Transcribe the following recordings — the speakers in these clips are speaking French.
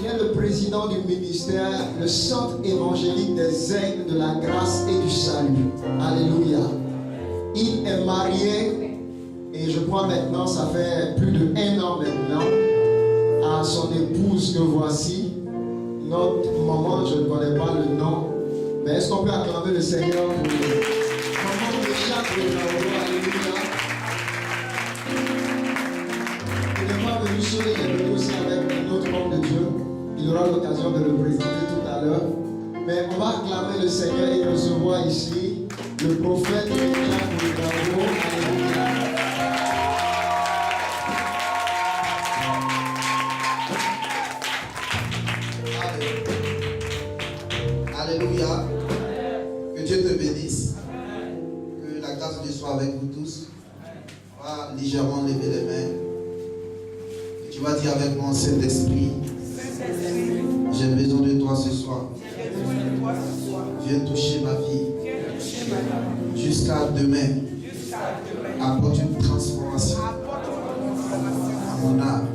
est le président du ministère, le centre évangélique des aigles de la grâce et du salut. Alléluia. Il est marié et je crois maintenant, ça fait plus de 1 an maintenant, à son épouse que voici. Notre maman, je ne connais pas le nom, mais est-ce qu'on peut acclamer le Seigneur pour le maman de Jacques de Naoro? Alléluia. Il n'est pas venu seul, il est venu aussi avec un autre homme de Dieu. Il aura l'occasion de le présenter tout à l'heure. Mais on va acclamer le Seigneur et recevoir ici le prophète Jacques de Naoro. Alléluia. Alléluia. Que Dieu te bénisse. Que la grâce de Dieu soit avec vous tous. On va légèrement lever les mains. Et tu vas dire avec moi, Saint-Esprit, j'ai besoin de toi ce soir. Viens toucher ma vie. Jusqu'à demain. Apporte une transformation à mon âme.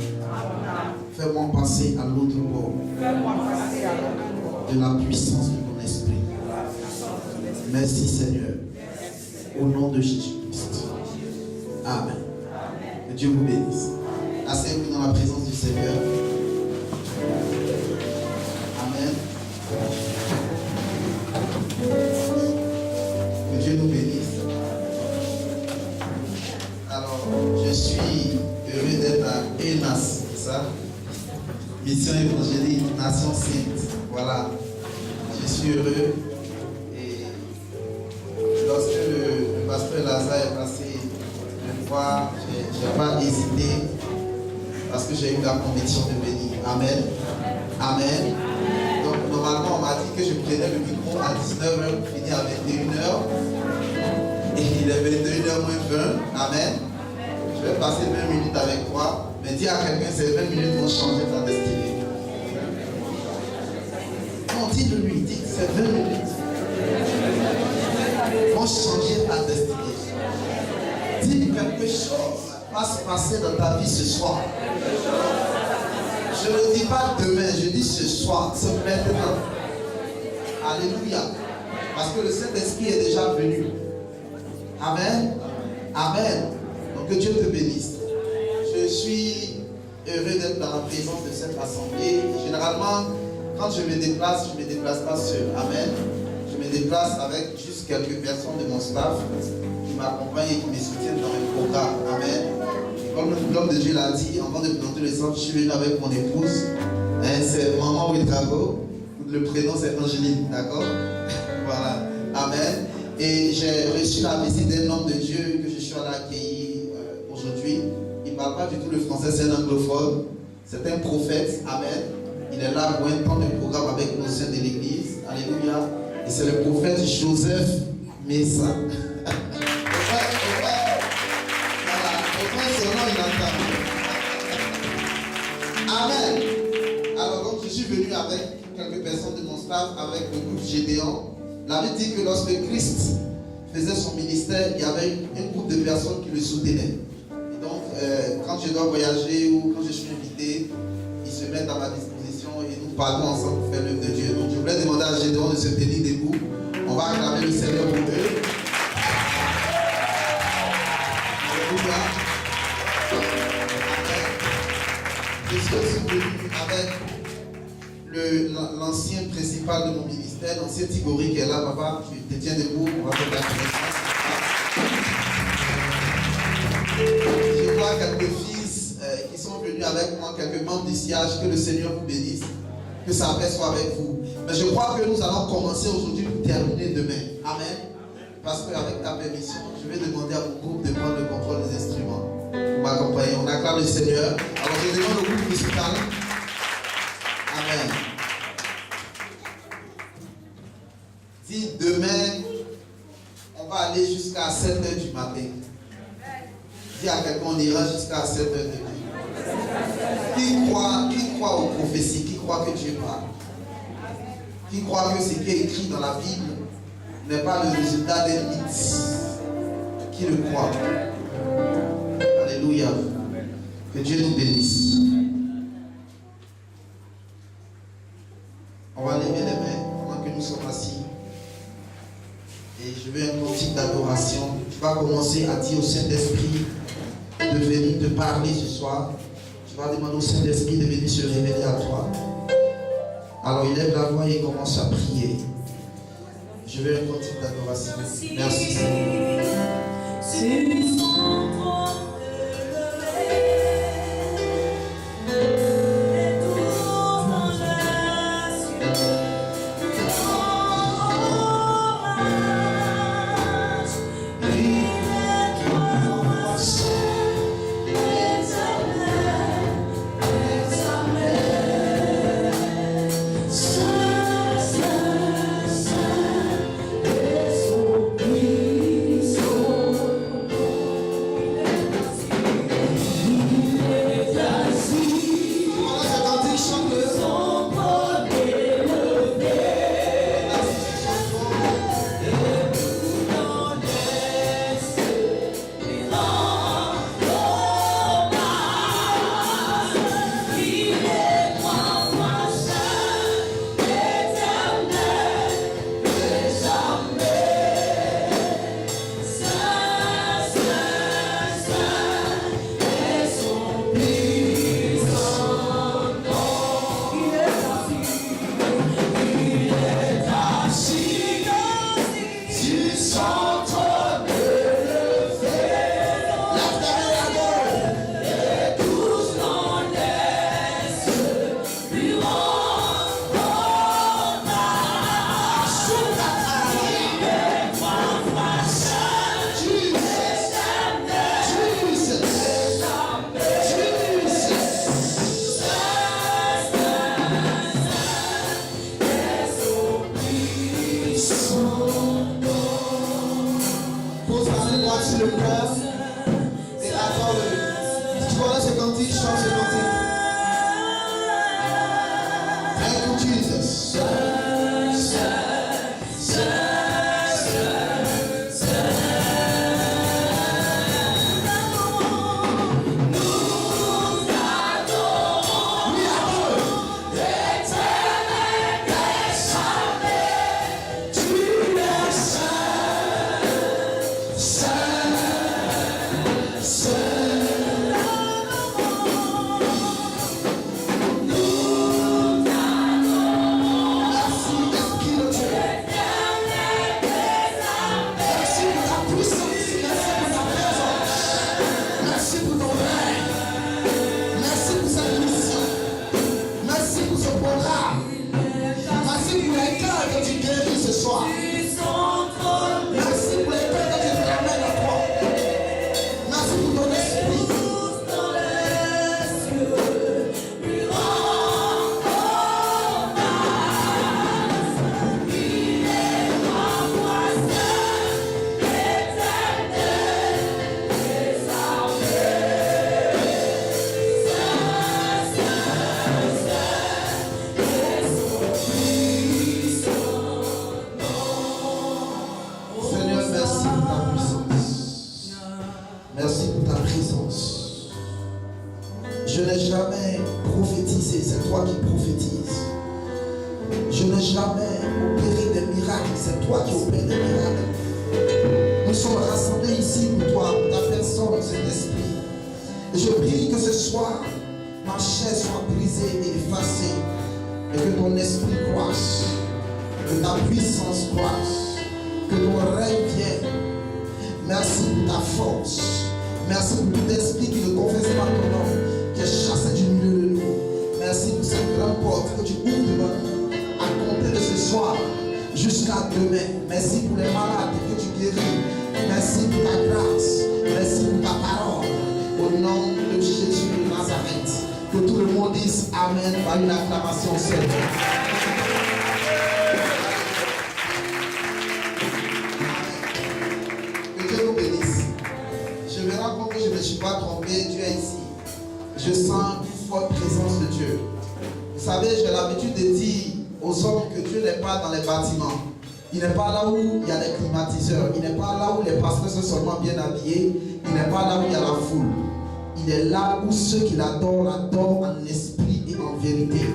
Fais-moi passer à l'autre bord de la puissance de ton esprit. Merci Seigneur. Au nom de Jésus-Christ. Amen. Que Dieu vous bénisse. Asseyez-vous dans la présence du Seigneur. Amen. Que Dieu nous bénisse. Alors, je suis heureux d'être à ENAS, c'est ça? Mission évangélique, Nation Sainte. Voilà. Je suis heureux. Et lorsque le pasteur Lazare est passé une fois, je n'ai pas hésité parce que j'ai eu la conviction de venir. Amen. Amen. Donc, normalement, on m'a dit que je prenais le micro à 19h pour finir à 21h. Et il est 21h moins 20. Amen. Je vais passer 20 minutes avec toi. Mais dis à quelqu'un, ces 20 minutes vont changer ta destinée. Non, dis de lui, dis que ces 20 minutes vont changer ta destinée. Dis que quelque chose va se passer dans ta vie ce soir. Je ne dis pas demain, je dis ce soir, c'est maintenant. Alléluia. Parce que le Saint-Esprit est déjà venu. Amen. Amen. Donc que Dieu te bénisse. Je suis heureux d'être dans la présence de cette assemblée. Généralement, quand je me déplace pas seul. Amen. Je me déplace avec juste quelques personnes de mon staff qui m'accompagnent et qui me soutiennent dans mes programmes. Amen. Et comme l'homme de Dieu l'a dit, avant de planter le centre, je suis venu avec mon épouse. C'est Maman Ouedrago. Le prénom c'est Angélique, d'accord? Voilà. Amen. Et j'ai reçu la visite d'un homme de Dieu que je suis allé accueillir aujourd'hui. Il ne parle pas du tout le français, c'est un anglophone. C'est un prophète. Amen. Il est là pour un temps de programme avec nos saints de l'église. Alléluia. Et c'est le prophète Joseph Messa. Amen. Alors donc je suis venu avec quelques personnes de mon staff, avec le groupe Gédéon. La Bible dit que lorsque Christ faisait son ministère, il y avait un groupe de personnes qui le soutenaient. Et donc quand je dois voyager ou quand je suis invité, ils se mettent à ma disposition et nous partons ensemble pour faire l'œuvre de Dieu. Donc je voulais demander à Gédéon de se tenir debout. On va acclamer le Seigneur pour eux. Alléluia. Je suis aussi venu avec l'ancien principal de mon ministère, l'ancien Tigori qui est là, papa, tu te tiens debout, on va faire la connaissance. Je vois quelques fils qui sont venus avec moi, quelques membres du siège, que le Seigneur vous bénisse, que sa paix soit avec vous. Mais je crois que nous allons commencer aujourd'hui pour terminer demain. Amen. Parce qu'avec ta permission, je vais demander à mon groupe de prendre le contrôle des instruments. Vous m'accompagnez, on acclame le Seigneur. Alors je demande au groupe musical. Amen. Dis demain, on va aller jusqu'à 7h du matin. Dis à quelqu'un, on ira jusqu'à 7h du matin. Qui croit aux prophéties, qui croit que Dieu parle, qui croit que ce qui est écrit dans la Bible n'est pas le résultat des mythes, qui le croit. Alléluia. Que Dieu nous bénisse. On va lever les mains pendant que nous sommes assis. Et je veux un cantique d'adoration. Tu vas commencer à dire au Saint-Esprit de venir te parler ce soir. Tu vas demander au Saint-Esprit de venir se révéler à toi. Alors il lève la voix et il commence à prier. Je veux un cantique d'adoration. Merci Seigneur. Il n'est pas là où il y a les climatiseurs. Il n'est pas là où les pasteurs sont seulement bien habillés. Il n'est pas là où il y a la foule. Il est là où ceux qui l'adorent, adorent en esprit et en vérité.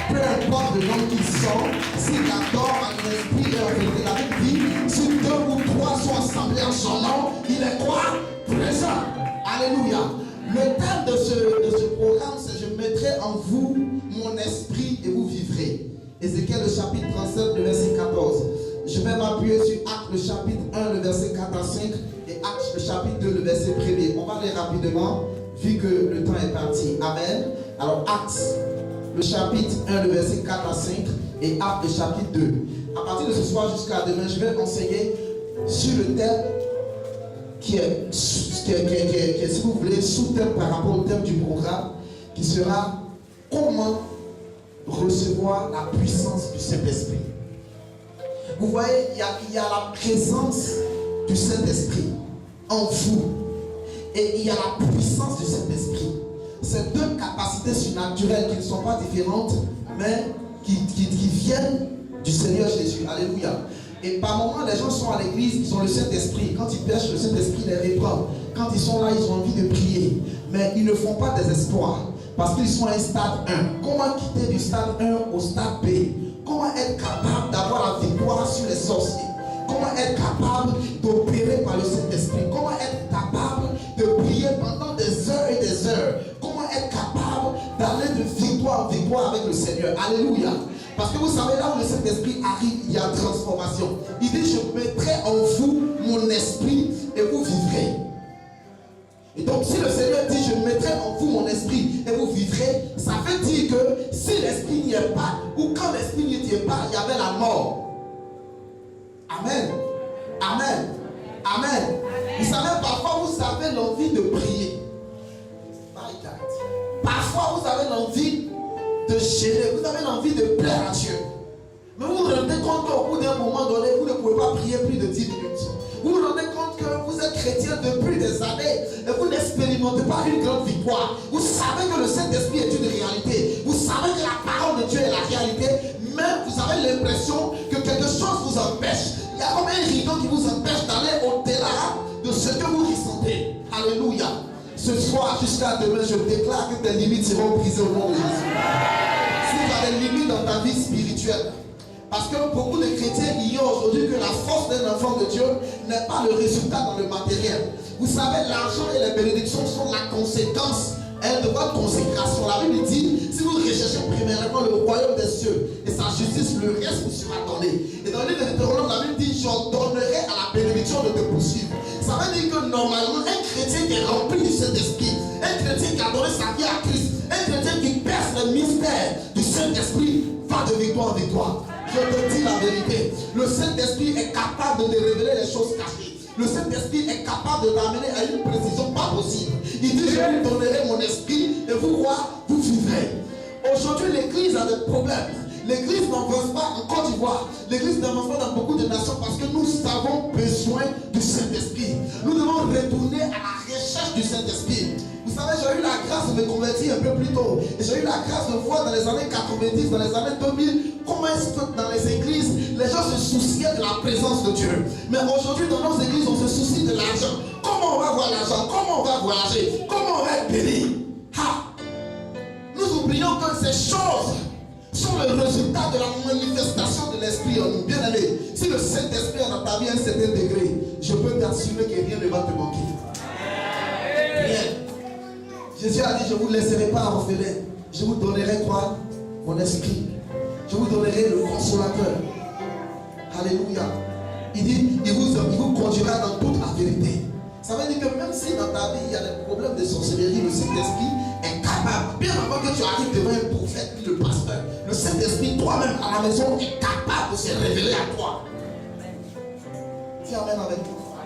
Peu importe dedans qu'il sent, s'il adore en esprit et en vérité. La Bible dit, si 2 ou 3 sont assemblés en son nom, il est quoi? Présent. Alléluia. Le thème de ce programme, c'est je mettrai en vous mon esprit et vous vivrez. Ézéchiel le chapitre 37, le verset 14. Je vais m'appuyer sur Actes le chapitre 1, le verset 4 à 5 et Actes le chapitre 2, le verset 1er. On va aller rapidement vu que le temps est parti. Amen. Alors Actes le chapitre 1, le verset 4 à 5 et Actes le chapitre 2. À partir de ce soir jusqu'à demain, je vais enseigner sur le thème qui est, si vous voulez, sous-thème par rapport au thème du programme, qui sera comment recevoir la puissance du Saint-Esprit. Vous voyez, il y a la présence du Saint-Esprit en vous et il y a la puissance du Saint-Esprit. C'est 2 capacités surnaturelles qui ne sont pas différentes, mais qui viennent du Seigneur Jésus. Alléluia. Et par moments, les gens sont à l'église, ils ont le Saint-Esprit. Quand ils pêchent, le Saint-Esprit les reprend. Quand ils sont là, ils ont envie de prier. Mais ils ne font pas des espoirs. Parce qu'ils sont à un stade 1. Comment quitter du stade 1 au stade B? Comment être capable d'avoir la victoire sur les sorciers? Comment être capable d'opérer par le Saint-Esprit? Comment être capable de prier pendant des heures et des heures? Comment être capable d'aller de victoire en victoire avec le Seigneur? Alléluia. Parce que vous savez, là où le Saint-Esprit arrive, il y a transformation. Il dit, je mettrai en vous mon esprit et vous vivrez. Et donc, si le Seigneur dit, je mettrai en vous mon esprit et vous vivrez, ça veut dire que si l'esprit n'y est pas, ou quand l'esprit n'y était pas, il y avait la mort. Amen. Amen. Amen. Vous savez, parfois vous avez l'envie de prier. Parfois vous avez l'envie de gérer, vous avez l'envie de plaire à Dieu. Mais vous vous rendez compte qu'au bout d'un moment donné, vous ne pouvez pas prier plus de 10 minutes. Vous vous rendez compte que vous êtes chrétien depuis des années et vous n'expérimentez pas une grande victoire. Vous savez que le Saint-Esprit est une réalité. Vous savez que la parole de Dieu est la réalité. Mais vous avez l'impression que quelque chose vous empêche. Il y a comme un rideau qui vous empêche d'aller au-delà de ce que vous ressentez. Alléluia. Ce soir jusqu'à demain, je déclare que tes limites seront brisées au nom de Jésus. S'il y a des limites dans ta vie spirituelle, parce que beaucoup de chrétiens ignorent aujourd'hui que la force d'un enfant de Dieu n'est pas le résultat dans le matériel. Vous savez, l'argent et les bénédictions sont la conséquence de votre consécration. La Bible dit, si vous recherchez premièrement le royaume des cieux et sa justice, le reste vous sera donné. Et dans le livre de Deutéronome, la Bible dit, j'ordonnerai à la bénédiction de te poursuivre. Ça veut dire que normalement, un chrétien qui est rempli du Saint-Esprit, un chrétien qui a donné sa vie à Christ, un chrétien qui perce le mystère du Saint-Esprit, va de victoire en victoire. Je te dis la vérité, le Saint-Esprit est capable de te révéler les choses cachées. Le Saint-Esprit est capable de t'amener à une précision pas possible. Il dit, je vous donnerai mon esprit et vous vivrez. Aujourd'hui, l'église a des problèmes. L'église n'avance pas en Côte d'Ivoire. L'église n'avance pas dans beaucoup de nations parce que nous avons besoin du Saint-Esprit. Nous devons retourner à la recherche du Saint-Esprit. Vous savez, j'ai eu la grâce de me convertir un peu plus tôt. Et j'ai eu la grâce de voir dans les années 90, dans les années 2000, comment est-ce que dans les églises, les gens se souciaient de la présence de Dieu. Mais aujourd'hui, dans nos églises, on se soucie de l'argent. Comment on va avoir l'argent? Comment on va voyager? Comment on va être béni? Nous oublions que ces choses sont le résultat de la manifestation de l'Esprit en nous. Bien aimé, si le Saint-Esprit est dans ta vie à un certain degré, je peux t'assurer que rien ne va te manquer. Rien. Jésus a dit, je ne vous laisserai pas orphelin. Je vous donnerai quoi? Mon esprit. Je vous donnerai le consolateur. Alléluia. Il dit, il vous conduira dans toute la vérité. Ça veut dire que même si dans ta vie il y a des problèmes de sorcellerie, le Saint-Esprit est capable, bien avant que tu arrives devant un prophète, le pasteur, le Saint-Esprit toi-même à la maison est capable de se révéler à toi. Dis amen avec moi.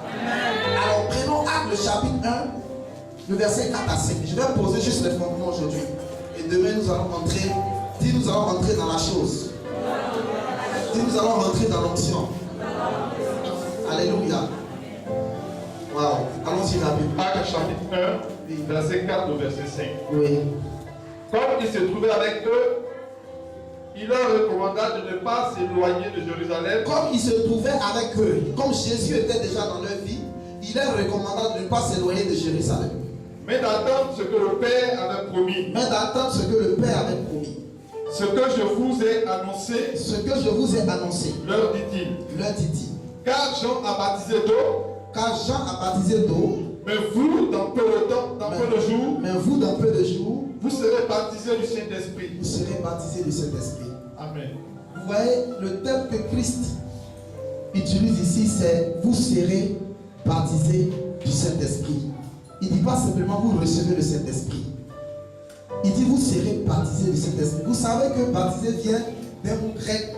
Alors prenons Actes le chapitre 1, le verset 4 à 5. Je vais poser juste les fondements aujourd'hui. Et demain nous allons rentrer. Dis nous allons rentrer dans la chose. Dis nous allons rentrer dans l'onction. Alléluia. Wow. Allons-y rapidement. Actes chapitre 1, verset 4 au verset 5. Oui. Comme il se trouvait avec eux, il leur recommanda de ne pas s'éloigner de Jérusalem. Comme il se trouvait avec eux, comme Jésus était déjà dans leur vie, il leur recommanda de ne pas s'éloigner de Jérusalem. Mais d'attendre ce que le Père avait promis. Mais d'attendre ce que le Père avait promis. Ce que je vous ai annoncé, leur dit-il. Car Jean a baptisé d'eau, mais vous, dans peu de jours, vous serez baptisés du Saint-Esprit. Amen. Vous voyez, le terme que Christ utilise ici, c'est vous serez baptisés du Saint-Esprit. Il ne dit pas simplement vous recevez le Saint-Esprit. Il dit vous serez baptisés du Saint-Esprit. Vous savez que baptiser vient d'un mot grec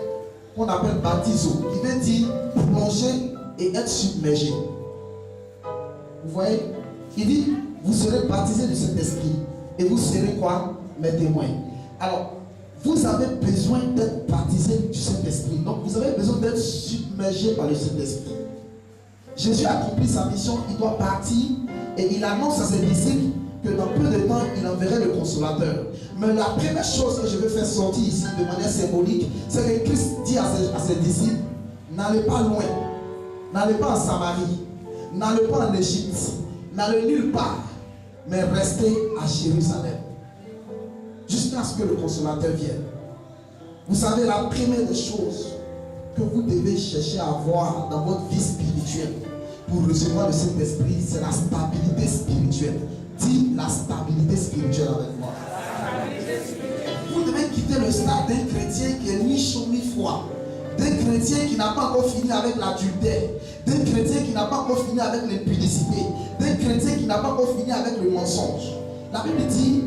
qu'on appelle baptizo, qui veut dire plonger et être submergé. Vous voyez? Il dit vous serez baptisés du Saint-Esprit et vous serez quoi? Mes témoins. Alors, vous avez besoin d'être baptisés du Saint-Esprit. Donc, vous avez besoin d'être submergé par le Saint-Esprit. Jésus a accompli sa mission, il doit partir et il annonce à ses disciples que dans peu de temps, il enverrait le Consolateur. Mais la première chose que je veux faire sortir ici de manière symbolique, c'est que Christ dit à ses disciples, n'allez pas loin, n'allez pas en Samarie, n'allez pas en Égypte, n'allez nulle part, mais restez à Jérusalem. Jusqu'à ce que le Consolateur vienne. Vous savez, la première des choses que vous devez chercher à avoir dans votre vie spirituelle pour recevoir le Saint-Esprit, c'est la stabilité spirituelle. Dis la stabilité spirituelle avec moi. Vous devez quitter le stade d'un chrétien qui est ni chaud ni froid, d'un chrétien qui n'a pas encore fini avec l'adultère, d'un chrétien qui n'a pas encore fini avec l'impudicité, d'un chrétien qui n'a pas encore fini avec le mensonge. La Bible dit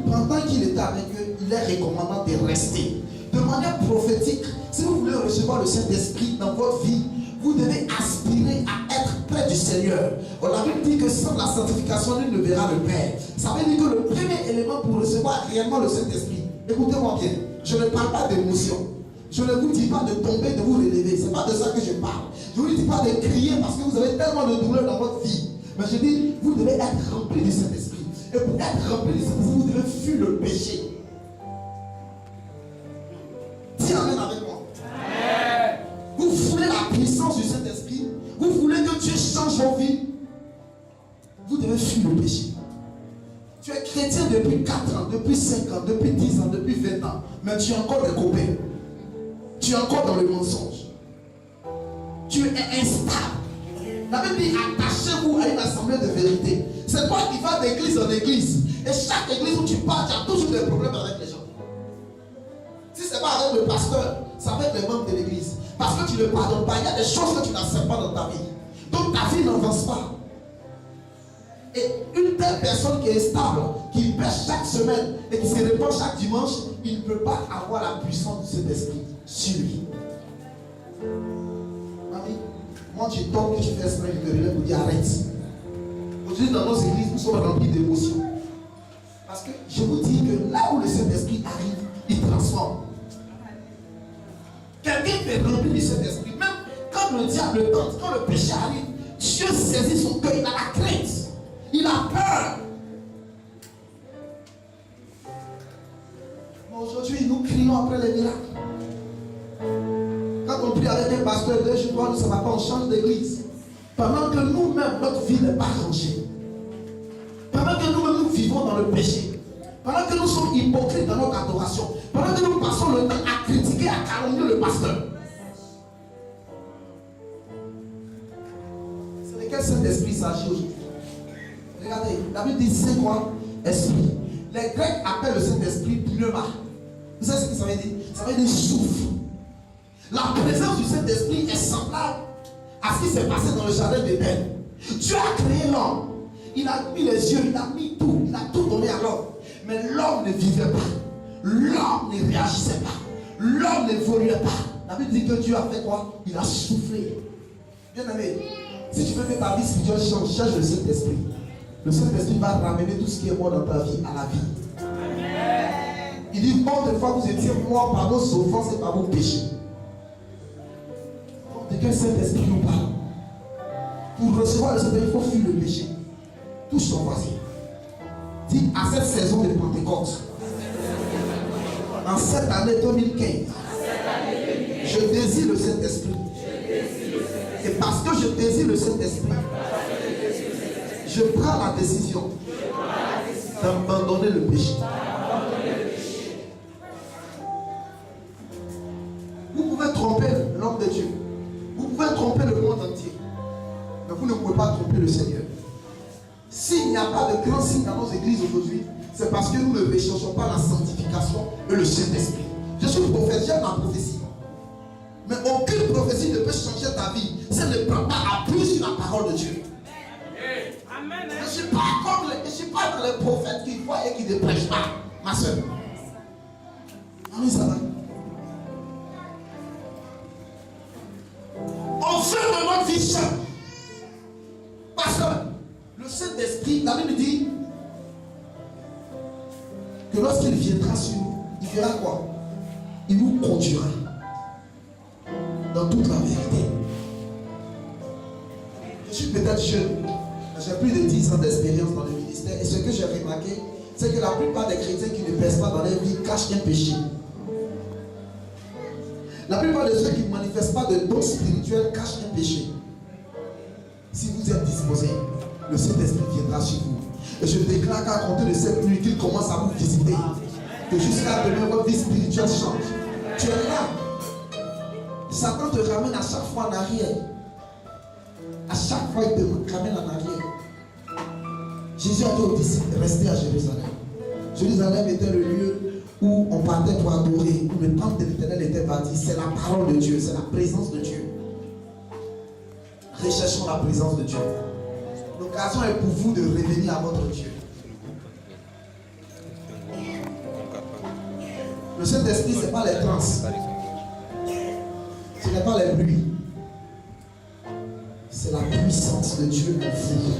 pendant qu'il était avec eux, il est recommandant de rester. De manière prophétique, si vous voulez recevoir le Saint-Esprit dans votre vie, vous devez aspirer à être près du Seigneur. La Bible dit que sans la sanctification, nul ne verra le Père. Ça veut dire que le premier élément pour recevoir réellement le Saint-Esprit, écoutez-moi bien, je ne parle pas d'émotion. Je ne vous dis pas de tomber, de vous relever. Ce n'est pas de ça que je parle. Je ne vous dis pas de crier parce que vous avez tellement de douleur dans votre vie. Mais je dis, vous devez être rempli du Saint-Esprit. Et pour être rempli du Saint-Esprit, vous devez fuir le péché. Dis amen avec moi. Vous voulez la puissance du Saint-Esprit, vous voulez que Dieu change vos vies, vous devez fuir le péché. Tu es chrétien depuis 4 ans, depuis 5 ans, depuis 10 ans, depuis 20 ans, mais tu es encore des copains. Tu es encore dans le mensonge. Tu es instable. La Bible dit attachez-vous à une assemblée de vérité. C'est toi qui vas d'église en église. Et chaque église où tu pars, tu as toujours des problèmes avec les gens. Si ce n'est pas avec le pasteur, c'est avec les membres de l'église. Parce que tu ne pardonnes pas. Il y a des choses que tu n'acceptes pas dans ta vie. Donc ta vie n'avance pas. Et une telle personne qui est stable, qui pêche chaque semaine et qui se répand chaque dimanche, il ne peut pas avoir la puissance de cet esprit sur lui. Mamie, moi tu tombes, que tu fais exprès, je te relève pour dire arrête. Aujourd'hui dans nos églises, nous sommes remplis d'émotions. Parce que je vous dis que là où le Saint-Esprit arrive, il transforme. Quelqu'un qui est rempli du Saint-Esprit, même quand le diable tente, quand le péché arrive, Dieu saisit son cœur, il a la crainte, il a peur. Mais aujourd'hui, nous crions après les miracles. Quand on prie avec un pasteur, 2 jours, 3 jours, ça ne va pas, on change d'église. Pendant que nous-mêmes, notre vie n'est pas rangée. Pendant que nous-mêmes, nous vivons dans le péché. Pendant que nous sommes hypocrites dans notre adoration. Pendant que nous passons le temps à critiquer, à calomnier le pasteur. C'est de quel Saint-Esprit s'agit aujourd'hui? Regardez, la Bible dit c'est quoi? Esprit. Les Grecs appellent le Saint-Esprit pneuma. Vous savez ce que ça veut dire? Ça veut dire souffle. La présence du Saint-Esprit est semblable à ce qui s'est passé dans le jardin d'Éden. Dieu a créé l'homme. Il a mis les yeux, il a mis tout. Il a tout donné à l'homme. Mais l'homme ne vivait pas. L'homme ne réagissait pas. L'homme n'évoluait pas. La Bible dit que Dieu a fait quoi? Il a soufflé. Bien aimé, si tu veux que ta vie spirituelle change, cherche le Saint-Esprit. Le Saint-Esprit va ramener tout ce qui est mort dans ta vie à la vie. Amen. Il dit, autrefois vous étiez morts par vos offenses et par vos péchés. Donc, de quel Saint-Esprit nous parle? Pour recevoir le Saint-Esprit, il faut fuir le péché. Touche ton voisin. Dis à cette saison de Pentecôte, en cette année 2015, je désire le Saint-Esprit. Et parce que je désire le Saint-Esprit, je prends la décision d'abandonner le péché. Vous pouvez tromper l'homme de Dieu. Vous pouvez tromper le monde entier. Mais vous ne pouvez pas tromper le Seigneur. S'il n'y a pas de grands signes dans nos églises aujourd'hui, c'est parce que nous ne recherchons pas la sanctification et le Saint-Esprit. Je suis prophète, j'aime la prophétie. Mais aucune prophétie ne peut changer ta vie si elle ne prend pas appui sur la parole de Dieu. Amen. Je ne suis pas dans les prophètes qui voient et qui ne prêchent pas, ma soeur. Ah oui, ça va. On fait de notre vie sainte. Parce que le Saint-Esprit, la Bible dit que lorsqu'il viendra sur nous, il fera quoi? Il nous conduira dans toute la vérité. Je suis peut-être jeune, j'ai plus de 10 ans d'expérience dans le ministère, et ce que j'ai remarqué, c'est que la plupart des chrétiens qui ne pèsent pas dans leur vie cachent un péché. La plupart de ceux qui ne manifestent pas de dons spirituels cachent un péché. Si vous êtes disposés, le Saint-Esprit viendra sur vous. Et je déclare qu'à compter de cette nuit, qu'il commence à vous visiter. Que jusqu'à demain, votre vie spirituelle change. Tu es là. Satan te ramène à chaque fois en arrière. À chaque fois, il te ramène en arrière. Jésus a dit aux disciples, restez à Jérusalem. Jérusalem était le lieu où on partait pour adorer, où le temple de l'Éternel était bâti. C'est la parole de Dieu, c'est la présence de Dieu. Recherchons la présence de Dieu. L'occasion est pour vous de revenir à votre Dieu. Le Saint-Esprit, ce n'est pas les trans. Ce n'est pas les bruits. C'est la puissance de Dieu en vous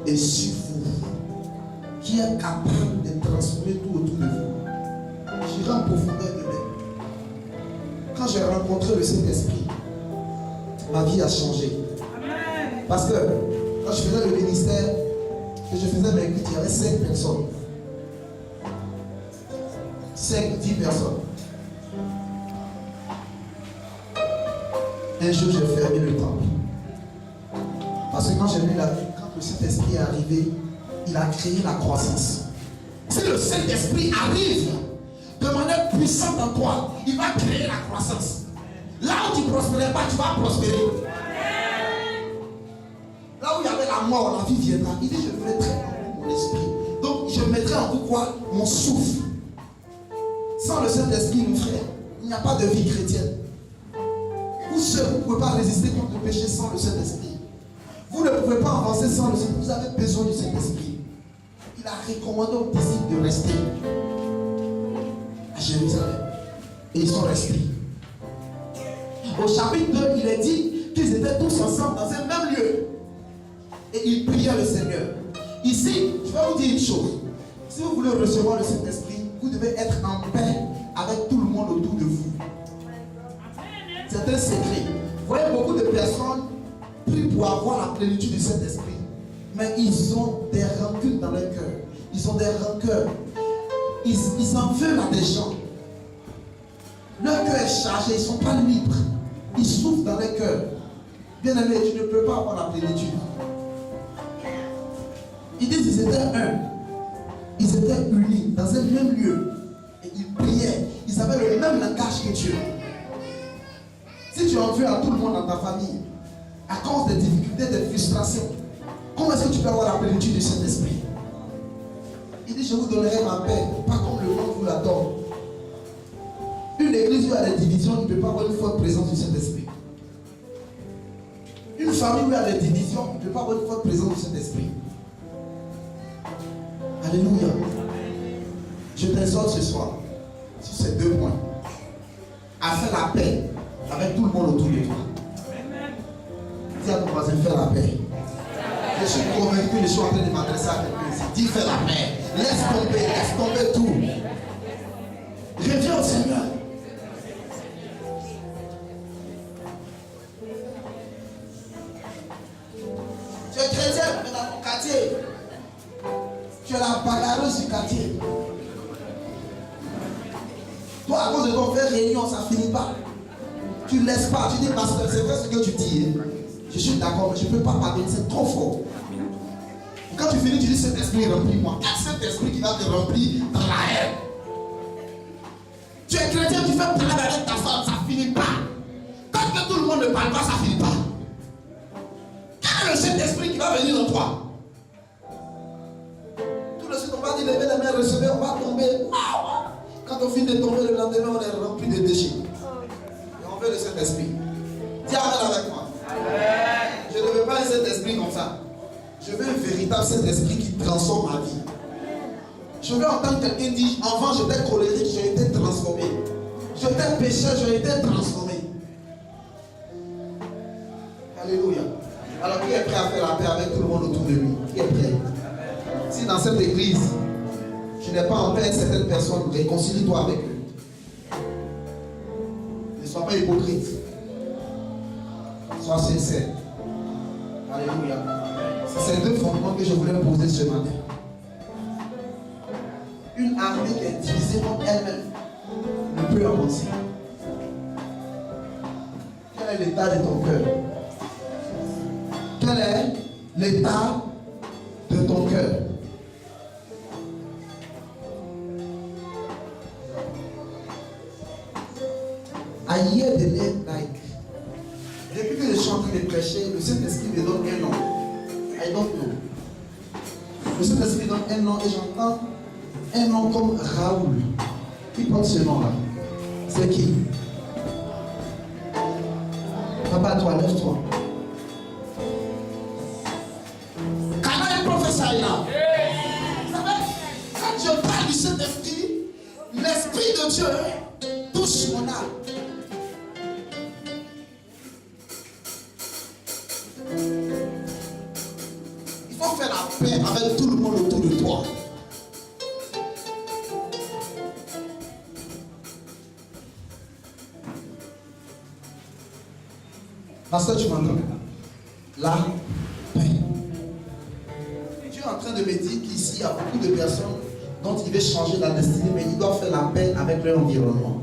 et sur vous qui est capable de transformer tout autour de vous. J'irai en profondeur demain. Quand j'ai rencontré le Saint-Esprit, ma vie a changé. Parce que quand je faisais le ministère, que je faisais mes cuites, il y avait 5 personnes. 5-10 personnes. Un jour, j'ai fermé le temple. Parce que quand j'ai lu la Bible, quand le Saint-Esprit est arrivé, il a créé la croissance. Si le Saint-Esprit arrive de manière puissante en toi, il va créer la croissance. Là où tu ne prospérais pas, tu vas prospérer. Là où il y avait la mort, la vie viendra. Il dit, je mettrai en vous mon esprit. Donc, je mettrai en vous quoi? Mon souffle. Sans le Saint-Esprit, mon frère, il n'y a pas de vie chrétienne. Vous seul, vous ne pouvez pas résister contre le péché sans le Saint-Esprit. Vous ne pouvez pas avancer sans le Saint-Esprit. Vous avez besoin du Saint-Esprit. Il a recommandé aux disciples de rester à Jérusalem. Et ils sont restés. Au chapitre 2, il est dit qu'ils étaient tous ensemble dans un même lieu. Et ils priaient le Seigneur. Ici, je vais vous dire une chose. Si vous voulez recevoir le Saint-Esprit, vous devez être en paix avec tout le monde autour de vous. C'est un secret. Vous voyez, beaucoup de personnes prient pour avoir la plénitude du Saint-Esprit. Mais ils ont des rancunes dans leur cœur. Ils ont des rancœurs. Ils en veulent à des gens. Leur cœur est chargé. Ils ne sont pas libres. Ils souffrent dans leur cœur. Bien aimé, tu ne peux pas avoir la plénitude. Ils disent qu'ils étaient un. Ils étaient unis dans un même lieu. Et ils priaient. Ils avaient le même langage que Dieu. Si tu en veux à tout le monde dans ta famille, à cause des difficultés, des frustrations, comment est-ce que tu peux avoir la plénitude du Saint-Esprit? Il dit, je vous donnerai ma paix, pas comme le monde vous la donne. Une église où il y a des divisions, il ne peut pas avoir une forte présence du Saint-Esprit. Une famille où il y a des divisions, il ne peut pas avoir une forte présence du Saint-Esprit. Alléluia. Je t'exhorte ce soir sur ces 2 points. À faire la paix avec tout le monde autour de toi. Dis à ton voisin, fais la paix. Je suis convaincu, je suis en train de m'adresser à quelqu'un ici. Dis, fais la paix. Laisse tomber tout. Reviens au Seigneur. Tu es chrétien, mais dans ton quartier, tu es la bagarreuse du quartier. Toi, à cause de ton frère réunion, ça ne finit pas. Tu ne laisses pas. Tu dis, pasteur, c'est vrai ce que tu dis. Je suis d'accord, mais je ne peux pas pardonner, c'est trop fort. Quand tu finis, tu dis, cet esprit remplis-moi. Quel Saint-Esprit qui va te remplir dans la haine? Tu es chrétien, tu fais parler avec ta femme, ça ne finit pas. qui va venir en toi. Tout de suite, on va dire levez les mains, recevez, on va tomber. Quand on finit de tomber le lendemain, on est rempli de déchets. Et on veut le Saint-Esprit. Dis amen avec moi. Je ne veux pas un Saint-Esprit comme ça. Je veux un véritable Saint-Esprit qui transforme ma vie. Je veux entendre quelqu'un dire, avant j'étais colérique, j'ai été transformé. J'étais pécheur, j'ai été transformé. Alléluia. Alors qui est prêt à faire la paix avec tout le monde autour de lui? Qui est prêt? Si dans cette église, je n'ai pas en paix avec certaines personnes, réconcilie-toi avec eux. Ne sois pas hypocrite. Sois sincère. Alléluia. C'est ces deux fondements que je voulais poser ce matin. Une armée qui est divisée contre elle-même ne peut avancer. Quel est l'état de ton cœur? Quel est l'état de ton cœur? I hear the name like. Depuis que je suis en train de prêcher, le Saint-Esprit me donne un nom. I don't know. Le Saint-Esprit donne un nom et j'entends un nom comme Raoul. Qui porte ce nom-là? C'est qui? Papa, toi, lève-toi. Quand professeur là. Vous savez, quand je parle du Saint-Esprit, l'Esprit de Dieu touche mon âme. Il faut faire la paix avec tout le monde autour de toi. Pasteur, tu m'entends? La paix. Dieu est en train de me dire qu'ici, il y a beaucoup de personnes dont il veut changer la destinée, mais ils doivent faire la paix avec leur environnement.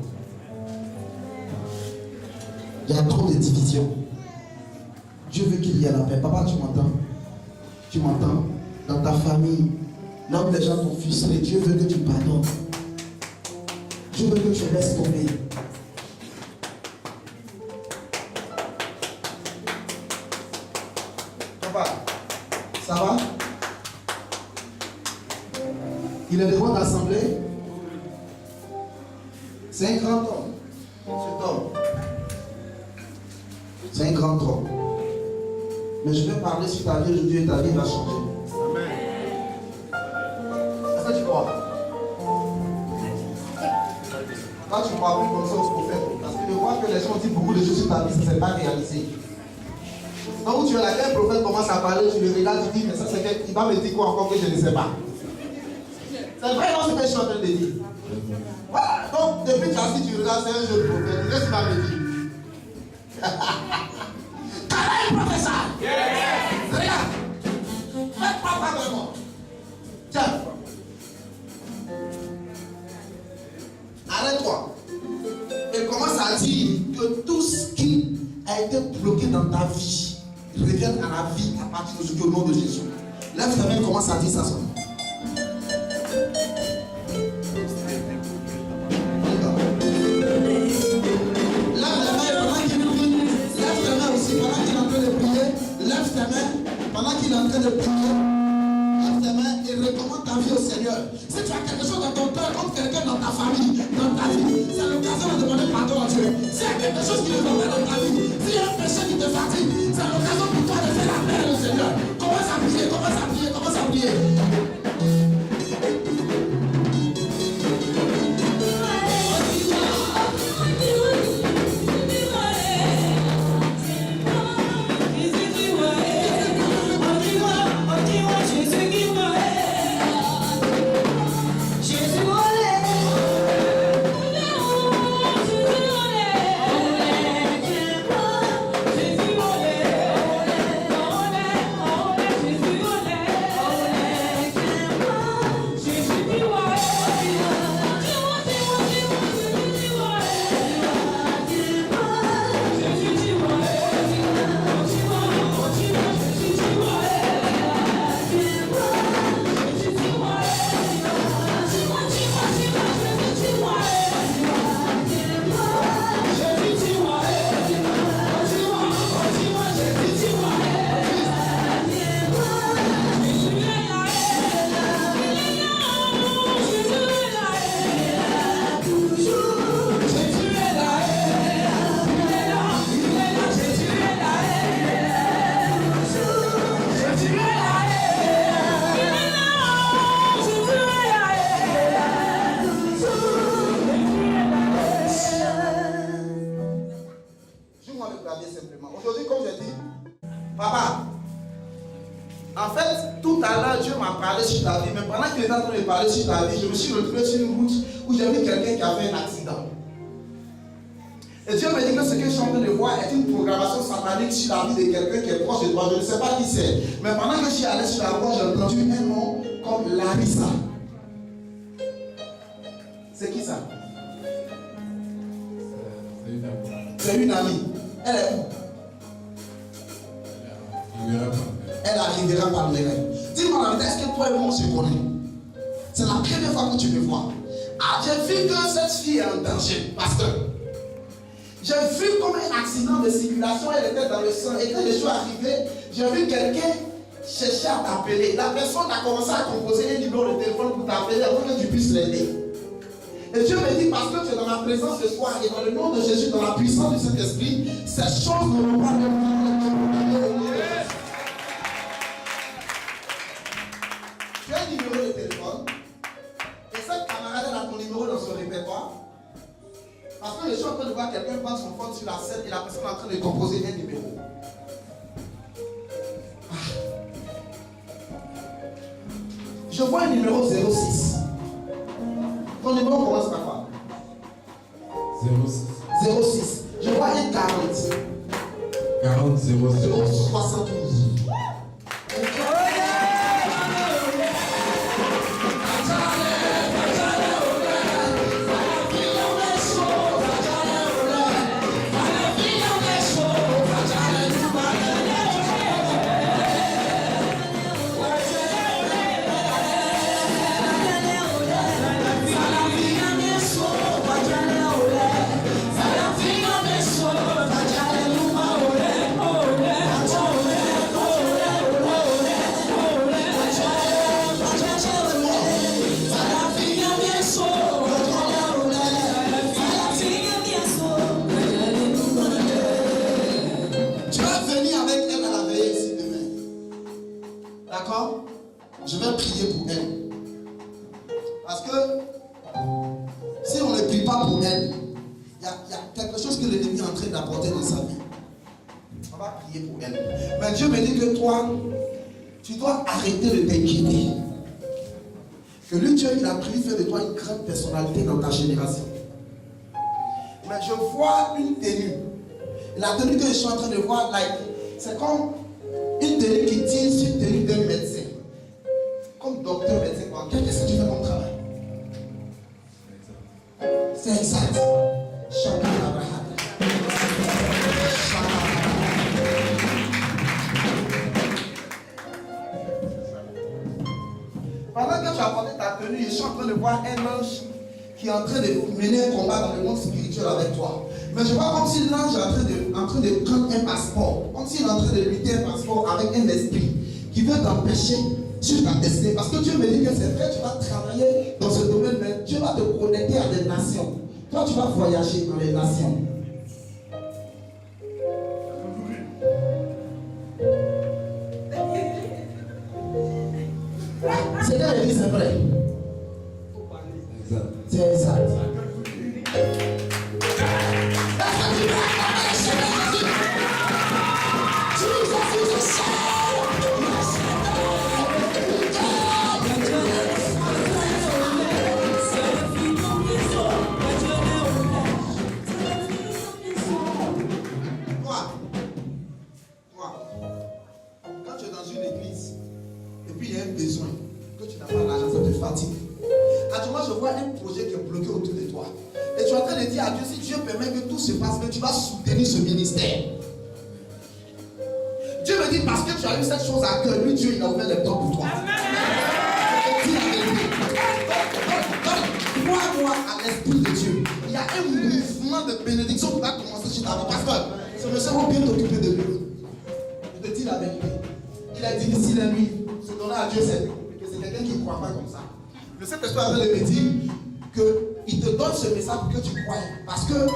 Il y a trop de divisions. Dieu veut qu'il y ait la paix. Papa, tu m'entends? Tu m'entends? Dans ta famille, là où les gens t'ont frustré, Dieu veut que tu pardonnes. Dieu veut que tu laisses tomber. Papa, ça va? Il est devant l'assemblée. C'est un grand homme. Cet homme. C'est un grand homme. Mais je vais parler sur ta vie aujourd'hui et ta vie va changer. Amen. Est-ce que tu crois? Quand tu crois plus comme ça au prophète, parce que je vois que les gens disent beaucoup de choses sur ta vie, ça ne s'est pas réalisé. Donc où tu es là, quand un prophète commence à parler, tu le regardes, tu dis, mais ça c'est qu'il va me dire quoi encore que je ne sais pas. C'est vrai, non, ce que je suis en train de dire. Voilà, donc depuis que tu as dit, tu regardes, c'est un jeu de prophète. Qu'est-ce qu'il va me dire? Carré, professeur! Regarde! Faites pas vraiment. Tiens! Arrête-toi. Et commence à dire que tout ce qui a été bloqué dans ta vie revienne à la vie à partir d'aujourd'hui au nom de Jésus. Lève ta main et commence à dire ça seulement. Pendant qu'il est en train de prier, lève tes mains et recommande ta vie au Seigneur. Si tu as quelque chose dans ton cœur, contre quelqu'un dans ta famille, dans ta vie, c'est l'occasion de demander pardon à Dieu. S'il y a quelque chose qui ne va pas dans ta vie, s'il y a un péché qui te fatigue, c'est l'occasion pour toi de faire la paix au Seigneur. Commence à prier, commence à prier, commence à prier. Jésus, regarder simplement. Aujourd'hui, comme je dis, papa, en fait, tout à l'heure, Dieu m'a parlé sur ta vie, mais pendant qu'il était en train de parler sur ta vie, je me suis retrouvé sur une route où j'ai vu quelqu'un qui a fait un accident. Et Dieu me dit que ce que je suis en train de voir est une programmation satanique sur la vie de quelqu'un qui est proche de toi. Je ne sais pas qui c'est. Mais pendant que je suis allé sur la voie, j'ai entendu un nom comme Larissa. C'est qui ça? C'est une amie. Elle est où? Elle arrivera par les rêves. Dis-moi la vérité, est-ce que toi et moi on se connaît? C'est la première fois que tu me vois. Ah, j'ai vu que cette fille est en danger, pasteur. J'ai vu comme un accident de circulation, elle était dans le sang. Et quand je suis arrivé, j'ai vu quelqu'un chercher à t'appeler. La personne a commencé à composer un numéro de téléphone pour t'appeler avant que tu puisses l'aider. Et Dieu me dit, parce que tu es dans ma présence ce soir et dans le nom de Jésus, dans la puissance du Saint-Esprit, ces choses ne vont pas tu as un numéro de téléphone et cette camarade a ton numéro dans son répertoire. Parce que je suis en train de voir quelqu'un prendre son phone sur la scène et la personne est en train de composer un numéro. Je vois un numéro 06. Ton numéro commence par quoi? 06. Je vois un 40. 40 00 72. Je vais prier pour elle. Parce que si on ne prie pas pour elle, il y a quelque chose que l'ennemi est en train d'apporter dans sa vie. On va prier pour elle. Mais Dieu me dit que toi, tu dois arrêter de t'inquiéter. Que lui, Dieu, il a prévu faire de toi une grande personnalité dans ta génération. Mais je vois une tenue. La tenue que je suis en train de voir, c'est comme une tenue qui tire sur une tenue d'un médecin. Comme docteur, médecin, qu'est-ce que tu fais comme travail? C'est exact. Pendant que tu as porté ta tenue, je suis en train de voir un ange qui est en train de mener un combat dans le monde spirituel avec toi. Mais je vois comme si l'ange est en train de prendre un passeport. Comme s'il est en train de lutter un passeport avec un esprit qui veut t'empêcher sur ta destinée. Parce que Dieu me dit que c'est vrai, tu vas travailler dans ce domaine, mais Dieu va te connecter à des nations. Toi, tu vas voyager dans les nations. C'est là que c'est vrai. C'est exact. Se passe, mais tu vas soutenir ce ministère. Dieu me dit parce que tu as eu cette chose à cœur, lui Dieu il a ouvert les portes pour toi. Crois-moi à l'esprit de Dieu. Il y a un mouvement de bénédiction qui va commencer chez ta vie. Pasteur, ce monsieur va bien t'occuper de lui. Je te dis la vérité. Il est difficile à lui. Se donner à Dieu, c'est quelqu'un qui ne croit pas comme ça. Le Saint-Esprit a me dit qu'il te donne ce message pour que tu croies. Parce que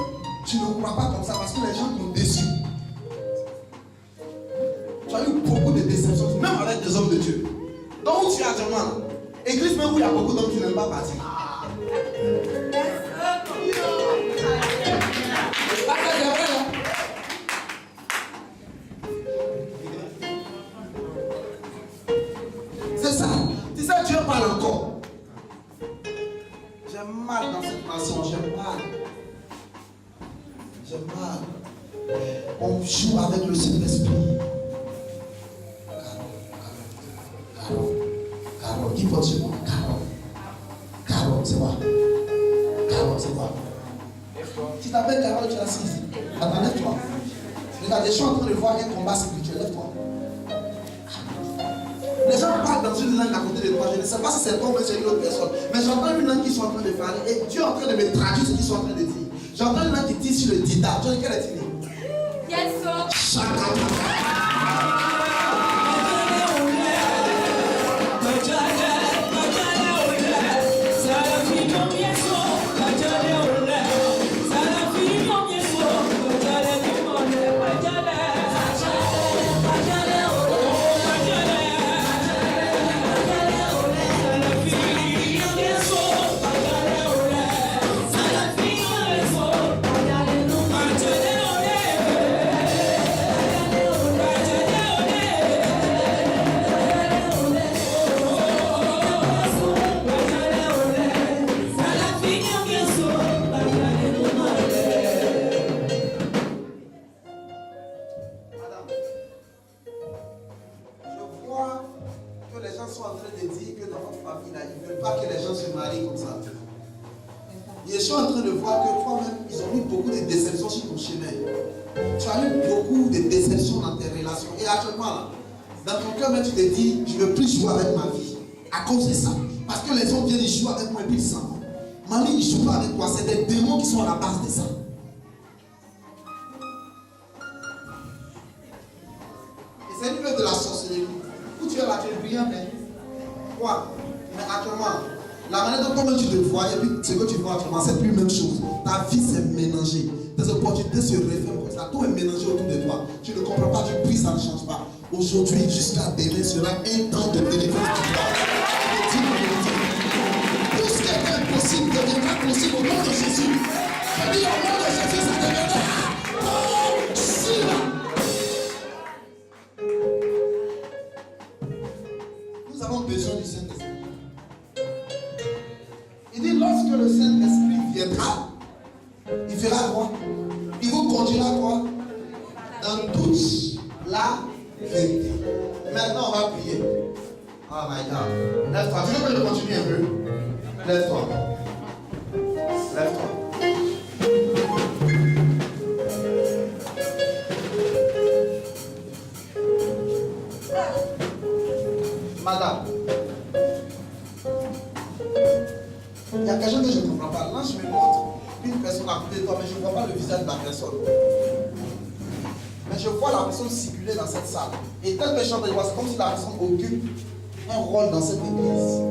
tu ne crois pas comme ça parce que les gens t'ont déçu. Tu as eu beaucoup de déceptions, même avec des hommes de Dieu. Donc où tu es actuellement, église même où il y a beaucoup d'hommes qui n'aiment pas partir. général, on joue avec le Saint-Esprit. Carole, qui porte ce nom? Carole, c'est quoi? Carole, c'est quoi? Tu t'appelles Carole, tu es assise ici. Attends, lève-toi. Regarde, je suis en train de voir un combat spirituel. Lève-toi. Les gens parlent dans une langue à côté de toi. Je ne sais pas si c'est toi ou c'est une autre personne. Mais j'entends une langue qui sont en train de parler. Et Dieu est en train de me traduire ce qu'ils sont en train de dire. J'entends une langue qui dit sur le dita. Tu vois quelle est-il? Yes, sir. Je suis en train de voir que toi-même, ils ont mis beaucoup de déceptions sur ton chemin. Tu as eu beaucoup de déceptions dans tes relations. Et actuellement, là, dans ton cœur, tu te dis, je ne veux plus jouer avec ma vie. À cause de ça. Parce que les hommes viennent jouer avec moi et puis ils s'en vont. Marie, ils ne jouent pas avec toi. C'est des démons qui sont à la base de ça. Et c'est une œuvre de la sorcellerie. Où tu es là, tu es brillant, mais quoi? Mais actuellement, la manière dont tu te vois et puis ce que tu vois actuellement, c'est plus la même chose. Ta vie s'est mélangée. Tes opportunités se referment comme ça. Tout est mélangé autour de toi. Tu ne comprends pas, tu pries, ça ne change pas. Aujourd'hui, jusqu'à demain, sera un temps de délivrance. Tout ce qui est impossible deviendra possible au nom de Jésus. Je dis au nom de Jésus, ça deviendra possible. Nous avons besoin du Saint-Esprit. Il dit, lorsque le Saint-Esprit viendra, il fera quoi? Il vous conduira quoi? Dans toute la vérité. Maintenant, on va prier. Oh my God. Lève-toi. Tu veux que je continue un peu? Lève-toi. Lève-toi. Madame. Il y a quelque chose que je ne comprends pas. Là, je me montre une personne à côté de toi, mais je ne vois pas le visage de la personne. Mais je vois la personne circuler dans cette salle. Et tel que je suis en train de voir, c'est comme si la personne occupe un rôle dans cette église.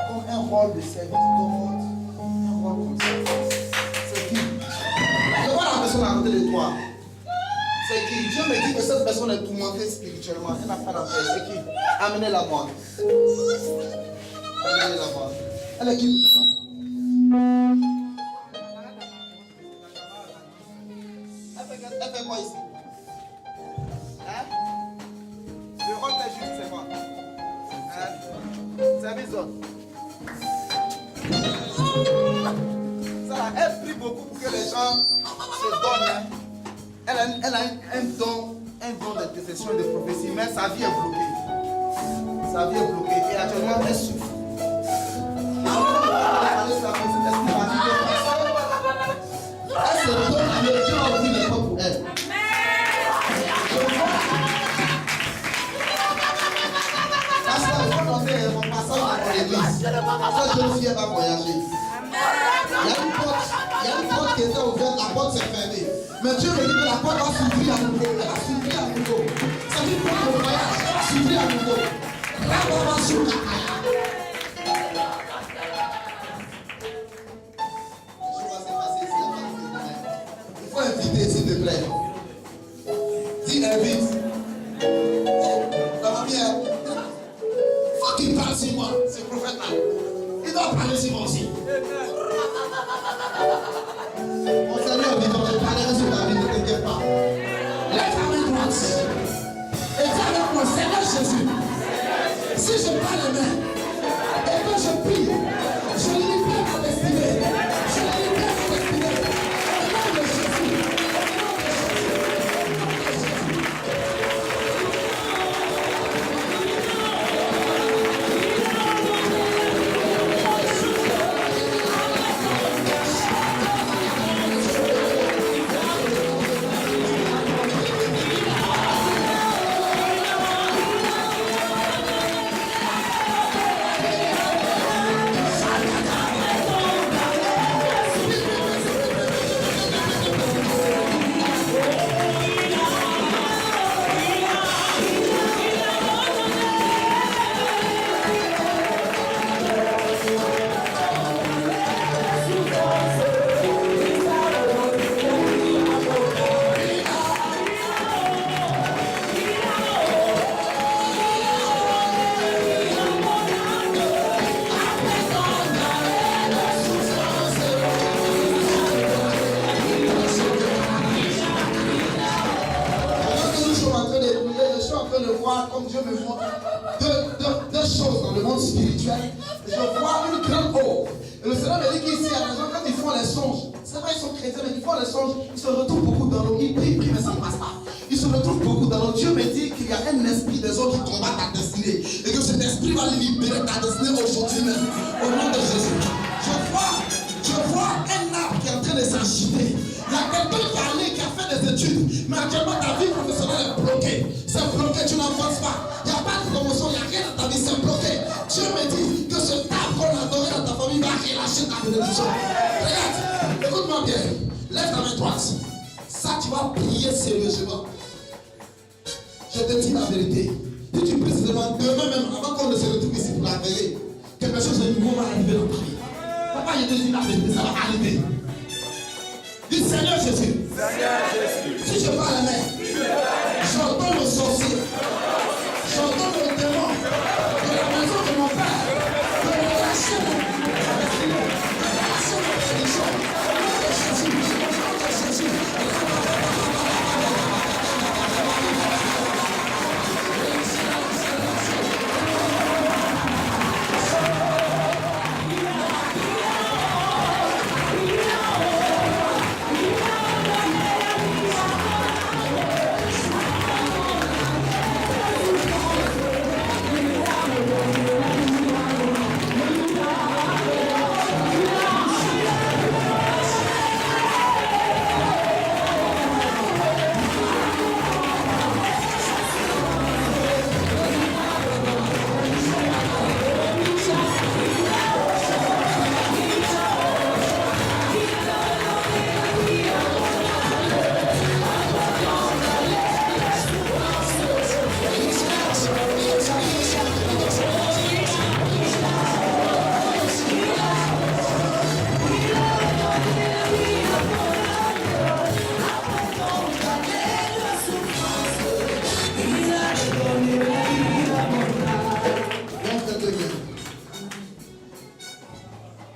Comme un rôle de service d'ordre. Un rôle comme ça. C'est qui? Je vois la personne à côté de toi. C'est qui? Dieu me dit que cette personne est tourmentée spirituellement. Elle n'a pas d'affaire. C'est qui? Amenez-la moi. Amenez-la moi. Elle est qui? Elle fait quoi ici? Hein? Le rôle des justes, c'est quoi? Hein? Service d'ordre. Ça, elle prie beaucoup pour que les gens se donnent. Hein? Elle a un don d'intercession et de prophétie, mais sa vie est bloquée. Sa vie est bloquée et actuellement elle souffre. Elle se donne à Dieu, Dieu a ouvert les portes pour elle. Parce qu'elle va donner mon passage dans l'église. Cette jeune fille va voyager. Il y a une porte qui était ouverte, la porte s'est fermée. Mais Dieu me dit que la porte va s'ouvrir à nouveau. Elle va s'ouvrir à nouveau. C'est une porte de voyage, s'ouvrir à nouveau. Là, on va s'ouvrir. Il faut inviter, s'il te plaît. Dis invite. Ça va bien? Il faut qu'il parle sur moi, ce prophète-là. Il doit parler sur moi aussi. Mon Seigneur dit, je parlerai sur ta vie, ne t'inquiète pas. Lève ta main droite. Et dis avec moi, Seigneur Jésus, si je parle les mains, et que je prie, je libère ma destinée. Je libère ma destinée. comme Dieu me montre deux choses dans le monde spirituel. Je vois une grande eau. Et le Seigneur me dit qu'ici à la maison, quand ils font les songes, c'est vrai, ils sont chrétiens, mais ils font les songes, ils se retrouvent beaucoup dans l'eau. Ils prient, mais ça ne passe pas. Ils se retrouvent beaucoup dans l'eau. Dieu me dit qu'il y a un esprit des eaux qui combat ta destinée. Et que cet esprit va libérer ta destinée aujourd'hui même. Au nom de Jésus. Je vois un arbre qui est en train de s'agiter. Il y a quelqu'un qui est allé, qui a fait des études, mais actuellement ta vie professionnelle est bloquée. C'est bloqué, tu n'avances pas. Il n'y a pas de promotion, il n'y a rien dans ta vie, c'est bloqué. Dieu me dit que ce arbre qu'on a donné dans ta famille va relâcher ta bénédiction. Regarde, écoute-moi bien. Lève ta main droite. Ça, tu vas prier sérieusement. Je te dis la vérité. Si tu pries seulement demain même, avant qu'on ne se retrouve ici pour la veiller, quelque chose de nouveau va arriver dans ta vie. Papa, je te dis la vérité, ça va arriver. Dis Seigneur Jésus. Si je parle la main, j'entends le sorcier. J'entends le démon de la maison de mon père. De relâcher mon bénédiction.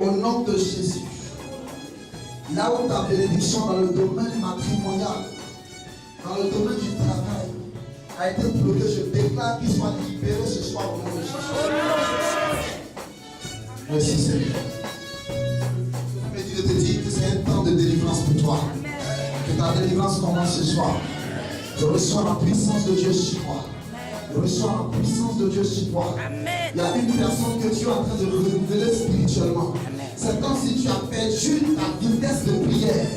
Au nom de Jésus, là où ta bénédiction dans le domaine matrimonial, dans le domaine du travail, a été bloquée, je déclare qu'il soit libéré ce soir au nom de Jésus. Merci Seigneur. Mais Dieu te dit que c'est un temps de délivrance pour toi. Que ta délivrance commence ce soir. Je reçois la puissance de Dieu sur toi. Je reçois la puissance de Dieu sur toi. Il y a une personne que Dieu est en train de renouveler spirituellement. C'est comme si tu as perdu ta vitesse de prière.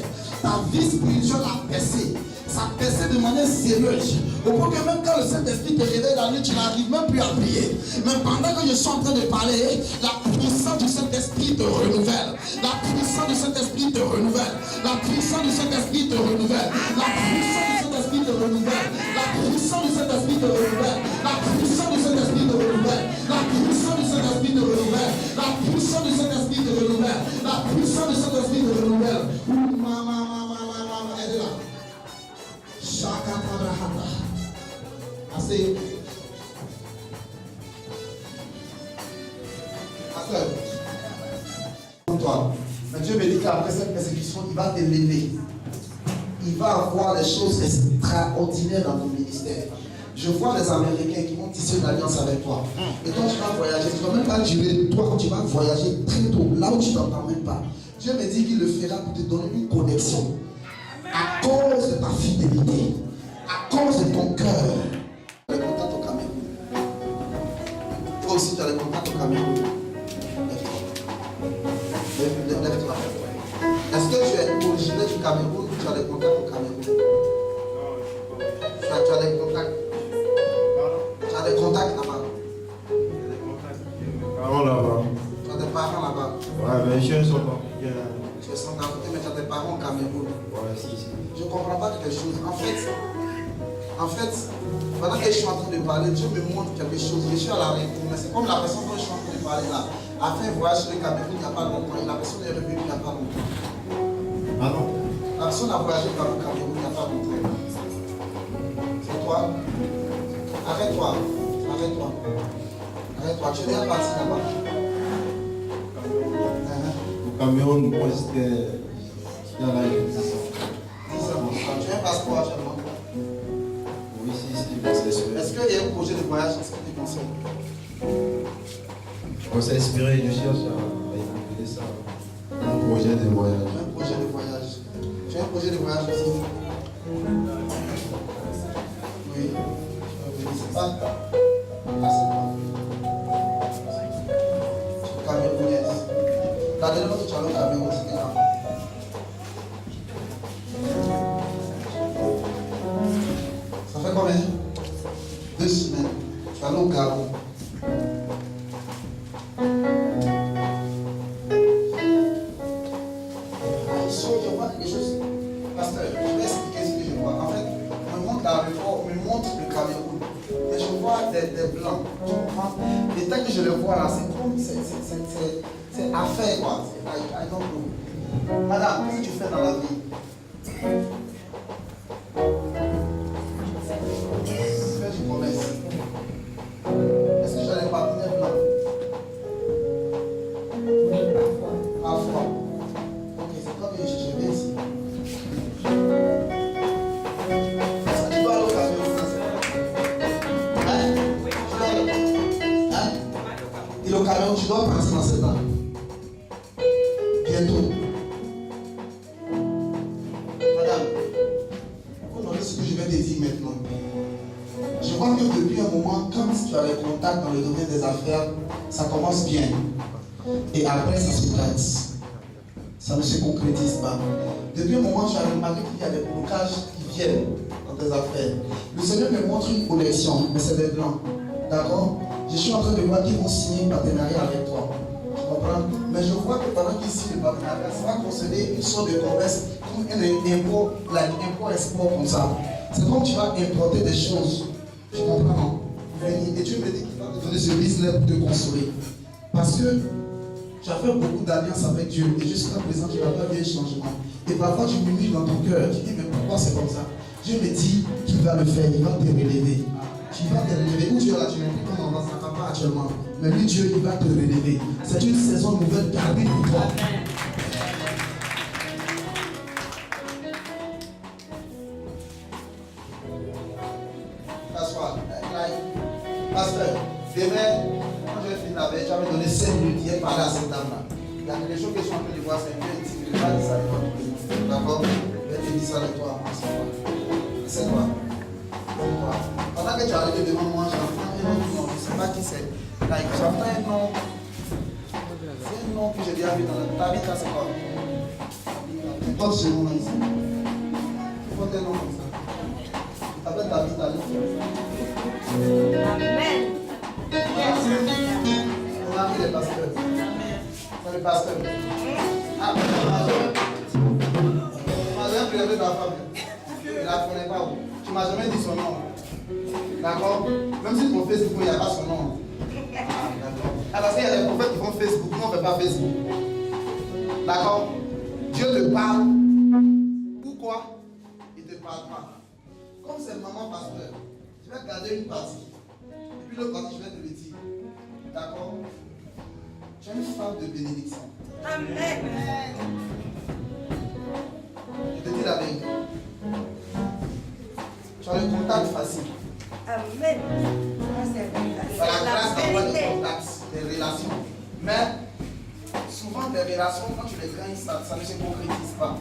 Ta vie spirituelle a percé. Ça a percé de manière sérieuse. Au point que même quand le Saint-Esprit te réveille la nuit, tu n'arrives même plus à prier. Mais pendant que je suis en train de parler, la puissance du Saint-Esprit te renouvelle. La puissance du Saint-Esprit te renouvelle. La puissance du Saint-Esprit te renouvelle. La puissance du Saint-Esprit te renouvelle. La puissance du Saint-Esprit te renouvelle. La puissance du Saint-Esprit te renouvelle. La puissance du Saint-Esprit te renouvelle. La puissance du Saint-Esprit te renouvelle. La puissance du Saint-Esprit te renouvelle. Elle est là. Shakabrahata. Assez. Toi. Mais Dieu me dit qu'après cette persécution, il va t'élever. Il va avoir des choses extraordinaires dans ton ministère. Je vois les Américains qui vont tisser une alliance avec toi. Et quand tu vas voyager, tu ne vas même pas durer. Toi, quand tu vas voyager très tôt, là où tu ne t'entends même pas, Dieu me dit qu'il le fera pour te donner une connexion. À cause de ta fidélité, à cause de ton cœur. Tu as les contacts au Cameroun. Toi aussi, tu as les contacts au Cameroun. Lève-toi. Est-ce que tu es originaire du Cameroun ou tu as des contacts au Cameroun? Tu as des contacts. Tu as des contacts là-bas. Parents là-bas. Tu as des parents là-bas. Ouais, mais je suis son africain là. Tu es centrafricain, mais tu as des parents au Cameroun. Ouais, si. Je ne comprends pas quelque chose. En fait, pendant que je suis en train de parler, Dieu me montre quelque chose. Je suis à la retour. Mais c'est comme la personne dont je suis en train de parler là a fait un voyage sur le Cameroun il n'y a pas longtemps. Et la personne est revenue il n'y a pas longtemps. Ah non? La personne a voyagé par le Cameroun il n'y a pas longtemps. C'est toi. Arrête-toi. Arrête-toi. Arrête-toi. Tu es déjà parti là-bas. Au Cameroun, moi j'étais dans la République. Tu as un passeport actuellement. Oui, si, c'est Est-ce qu'il y a un projet de voyage, qu'est-ce que tu conseilles? On s'est inspiré, je cherche à écouter ça. Un projet de voyage. Un projet de voyage. Tu as un projet de voyage aussi? Oui. C'est pas. Ah, c'est pas. Camerounaise. La dernière fois que tu allais au Cameroun, c'était quand? Ça fait combien? 2 semaines. Tu allais au Gabon. Je vois quelque chose. Pasteur, je vais expliquer ce que je vois. En fait, on me montre l'aéroport, on me montre le Cameroun. Mais je vois des blancs. Tu comprends? Et dès que je le vois là, c'est comme. C'est affaire quoi. I don't know. Madame, qu'est-ce que tu fais dans la vie? Fais du commerce. Est-ce que j'allais pas venir blanc? Parfois. Ok, c'est toi que je vais ici. Est-ce que tu dois aller au Cameroun? Hein? Hein? Et au Cameroun, tu dois passer dans 7 ans. Bientôt. Madame, vous notez ce que je vais te dire maintenant. Je vois que depuis un moment, quand tu as les contacts dans le domaine des affaires, ça commence bien. Et après, ça se place. Ça ne se concrétise pas. Depuis un moment, j'ai remarqué qu'il y a des blocages qui viennent dans tes affaires. Le Seigneur me montre une connexion, mais c'est des blancs. D'accord? Je suis en train de voir qu'ils vont signer un partenariat avec toi. Tu comprends? Mais je vois que pendant qu'ils signent le partenariat, ça va concéder une sorte de commerce, comme un impôt, l'impôt-export comme ça. C'est comme tu vas importer des choses. Tu comprends, non? Et Dieu me dit qu'il va te donner ce business pour te consoler. Parce que tu as fait beaucoup d'alliances avec Dieu et jusqu'à présent tu n'as pas vu un changement. Et parfois tu murmures dans ton cœur, tu dis mais pourquoi c'est comme ça? Dieu me dit qu'il va le faire, il va te relever. Tu vas te relever. Où tu es là, tu n'es plus comme on va, ça ne va pas actuellement. Mais lui Dieu, il va te relever. C'est une saison nouvelle qui arrive pour toi. Pasteur, demain, quand je vais finir la veille, j'avais donné 5 minutes hier parler à cette dame-là. Il y a quelque chose que je suis en train de voir, c'est un peu intime. Je vais pas dire ça de toi. D'accord? Je vais te dire ça de toi. C'est toi. Pendant que tu es arrivé devant moi, j'entends un autre nom. Je ne sais pas qui c'est. J'entends un nom. C'est un nom que j'ai déjà vu dans la. Ta vie, là, c'est quoi? Tu portes ce nom-là ici. Tu portes un nom comme ça. Tu t'appelles David, ta vie. Amen. On a mis les pasteurs. C'est le pasteur. Ah, tu m'as jamais présenté ta femme. Je ne la connais pas. Tu ne m'as jamais dit son nom. D'accord? Même si ton Facebook, il n'y a pas son nom. Ah, d'accord. Ah, parce qu'il y a des prophètes qui font Facebook. Nous, on ne fait pas Facebook. D'accord? Dieu te parle. Pourquoi? Il ne te parle pas. Comme c'est maman pasteur, je vais garder une partie. Et puis l'autre partie, je vais te le dire. D'accord? Tu es une femme de bénédiction. Amen. Je te dis la vérité. Tu as le contact facile. Amen. C'est la grâce d'avoir des contacts, des relations. Mais souvent, des relations, quand tu les gagnes, ça ne se concrétise pas.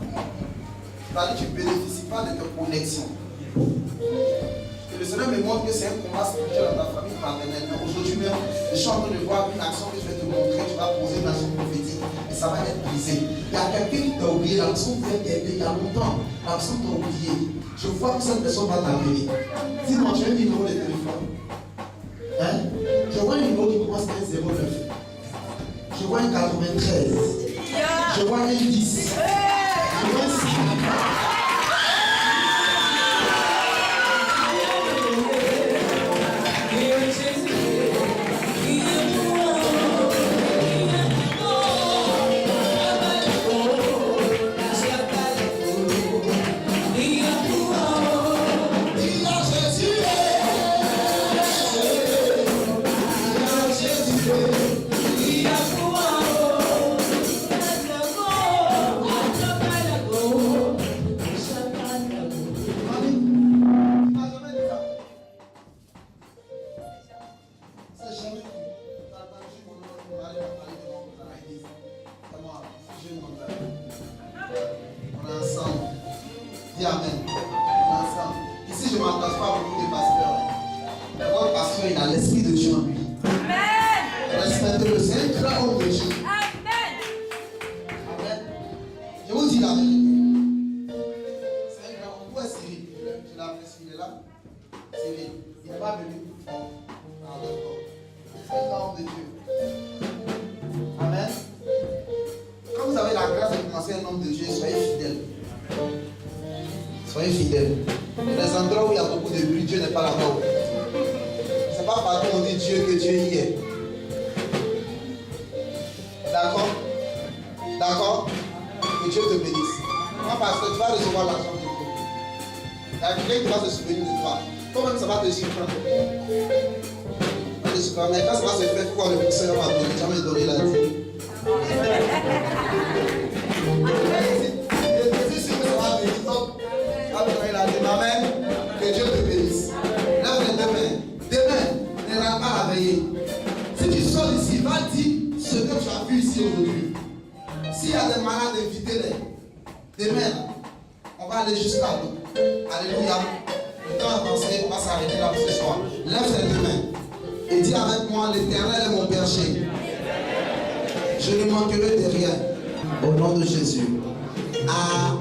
C'est-à-dire que tu ne bénéficies pas de tes connexions. Et le Seigneur me montre que c'est un combat spirituel dans ta famille paternelle. Mais aujourd'hui même, je suis en train de voir une action que je vais te montrer. Tu vas poser une action prophétique et ça va être brisé. Il y a quelqu'un qui t'a oublié, la personne vient t'aider il y a longtemps. La personne t'a oublié. Je vois que cette personne va t'amener. Dis-moi, tu as un numéro de téléphone. Hein? Je vois un numéro qui commence par 09. Je vois un 93. Je vois un 10. Je vois un 6. Dis Amen. Ensemble. Ici, je ne m'attache pas beaucoup de pasteurs. Mais votre pasteur, il a l'esprit de Dieu en lui. Amen. Respectez-le, c'est un grand homme de Dieu. Amen. Amen. Je vous dis la vérité. C'est un grand homme. Où est Cyril? Je l'apprécie, il est là. Cyril, il n'est pas venu pour fort. Ah, d'accord. C'est un grand homme de Dieu. Amen. Quand vous avez la grâce de commencer un homme de Dieu, soyez fidèles. Soyez fidèles. Il y a des endroits où il y a beaucoup de bruit, Dieu n'est pas là-bas. C'est pas partout où on dit Dieu que Dieu y est. D'accord? D'accord? Que Dieu te bénisse. Non, parce que tu vas recevoir l'argent de Dieu. Il y a quelqu'un qui va se souvenir de toi. Toi-même, ça va te surprendre. Mais quand ça va se faire, pourquoi le Seigneur va donner? Jamais donner la vie. Je suis sûr que ça va venir. Donc, Amen. Que Dieu te bénisse. Lève les deux mains. Demain, ne rate pas la veillée. Si tu sors ici, va dire ce que tu as vu ici aujourd'hui. S'il y a des malades, invitez-les. Demain, on va aller jusqu'à l'eau. Alléluia. Le temps avancé va s'arrêter là ce soir. Lève les deux mains. Et dis avec moi, l'Éternel est mon berger. Je ne manquerai de rien. Au nom de Jésus. Amen.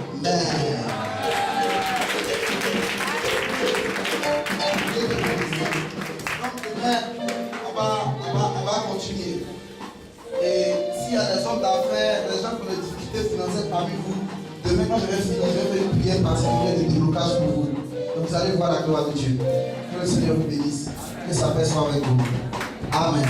On va continuer. Et s'il y a des hommes d'affaires, des gens qui ont des difficultés financières parmi vous, demain quand je vais finir, je vais faire une prière particulière de déblocage pour vous. Donc vous allez voir la gloire de Dieu. Que le Seigneur vous bénisse. Que sa paix soit avec vous. Amen.